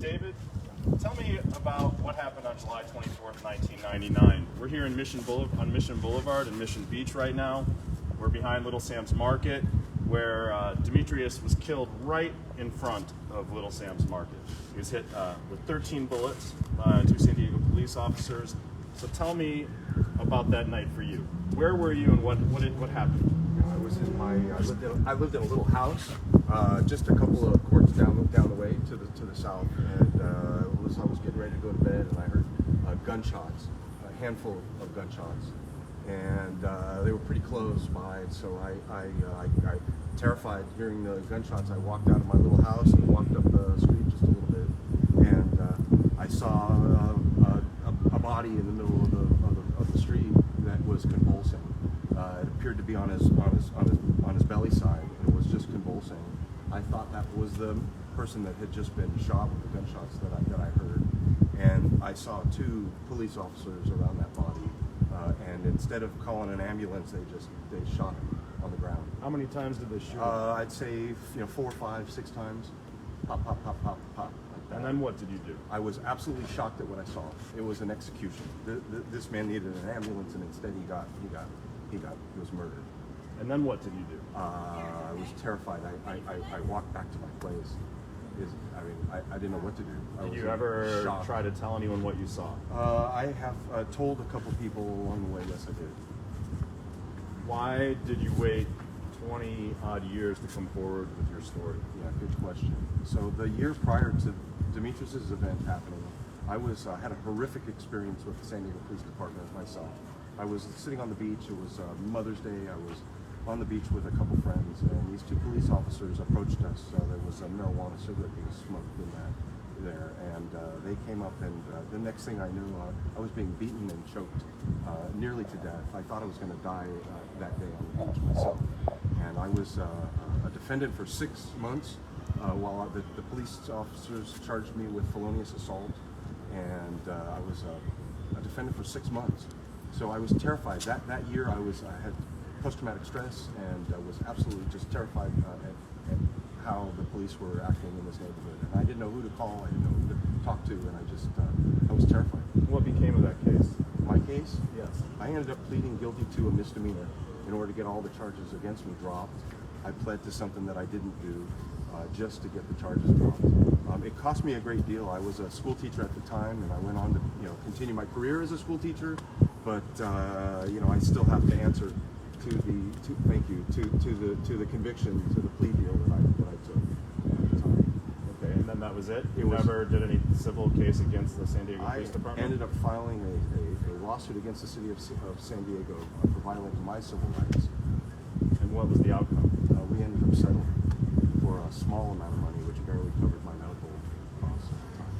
David, tell me about what happened on July 24th, 1999. We're here in on Mission Boulevard in Mission Beach right now. We're behind Little Sam's Market, where Demetrius was killed right in front of Little Sam's Market. He was hit with 13 bullets by 2 San Diego police officers. So tell me about that night for you. Where were you and what happened? I lived in a little house, just a couple of courts down the way to the south, and I was getting ready to go to bed, and I heard gunshots, a handful of gunshots, and they were pretty close by. So I terrified hearing the gunshots, I walked out of my little house and walked up the street just a little bit, and I saw a body in the middle of the street that was convulsing. It appeared to be on his belly side. It was just convulsing. I thought that was the person that had just been shot with the gunshots that I heard. And I saw 2 police officers around that body. And instead of calling an ambulance, they shot him on the ground. How many times did they shoot? I'd say 4, 5, 6 times. Pop, pop, pop, pop, pop. And then what did you do? I was absolutely shocked at what I saw. It was an execution. This man needed an ambulance, and instead he was murdered. And then what did you do? I was terrified. I walked back to my place. I didn't know what to do. Did you ever try to tell anyone what you saw? I have told a couple people along the way. Yes, I did. Why did you wait 20 odd years to come forward with your story? Yeah, good question. So the year prior to Demetrius's event happening, I had a horrific experience with the San Diego Police Department myself. I was sitting on the beach. It was Mother's Day. I was on the beach with a couple friends, and these 2 police officers approached us. There was a marijuana cigarette being smoked in there, and they came up, and the next thing I knew, I was being beaten and choked nearly to death. I thought I was going to die that day on the beach myself, and I was a defendant for 6 months while the police officers charged me with felonious assault, and I was a defendant for 6 months. So I was terrified. That year I had post-traumatic stress, and was absolutely just terrified at how the police were acting in this neighborhood. And I didn't know who to call, I didn't know who to talk to, and I was terrified. What became of that case? My case? Yes. I ended up pleading guilty to a misdemeanor in order to get all the charges against me dropped. I pled to something that I didn't do just to get the charges dropped. It cost me a great deal. I was a school teacher at the time, and I went on to continue my career as a school teacher, but I still have to answer to the conviction, to the plea deal that I took at the time. Okay, and then that was it? You never did any civil case against the San Diego Police Department? I ended up filing a lawsuit against the city of San Diego for violating my civil rights. And what was the outcome? We ended up settling for a small amount of money, which barely covered my medical costs at the time.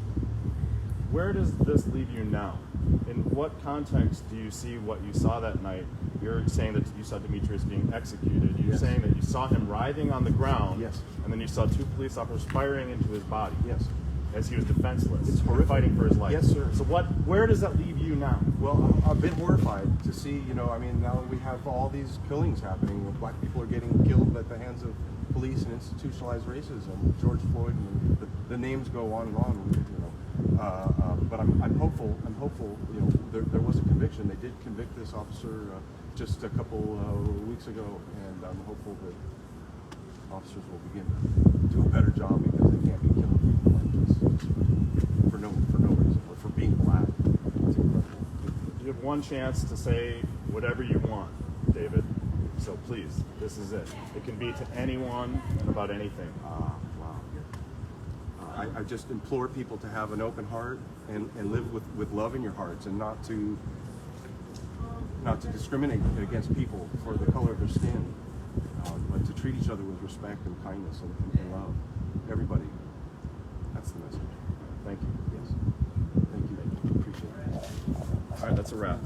Where does this leave you now? In what context do you see what you saw that night? You're saying that you saw Demetrius being executed. You're saying that you saw him writhing on the ground. Yes. And then you saw 2 police officers firing into his body. Yes. As he was defenseless. It's horrific. Fighting for his life. Yes, sir. So where does that leave you now? Well, I'm a bit horrified to see, now that we have all these killings happening. Black people are getting killed at the hands of police and institutionalized racism. George Floyd, and the names go on and on. But I'm hopeful. There was a conviction. They did convict this officer just a couple weeks ago, and I'm hopeful that officers will begin to do a better job, because they can't be killing people like this just for no reason, or for being black. It's incredible. You have one chance to say whatever you want, David. So please, this is it. It can be to anyone and about anything. Wow. I just implore people to have an open heart and live with love in your hearts, and not to discriminate against people for the color of their skin, but to treat each other with respect and kindness and love. Everybody. That's the message. Thank you. Yes. Thank you. Appreciate it. All right, that's a wrap.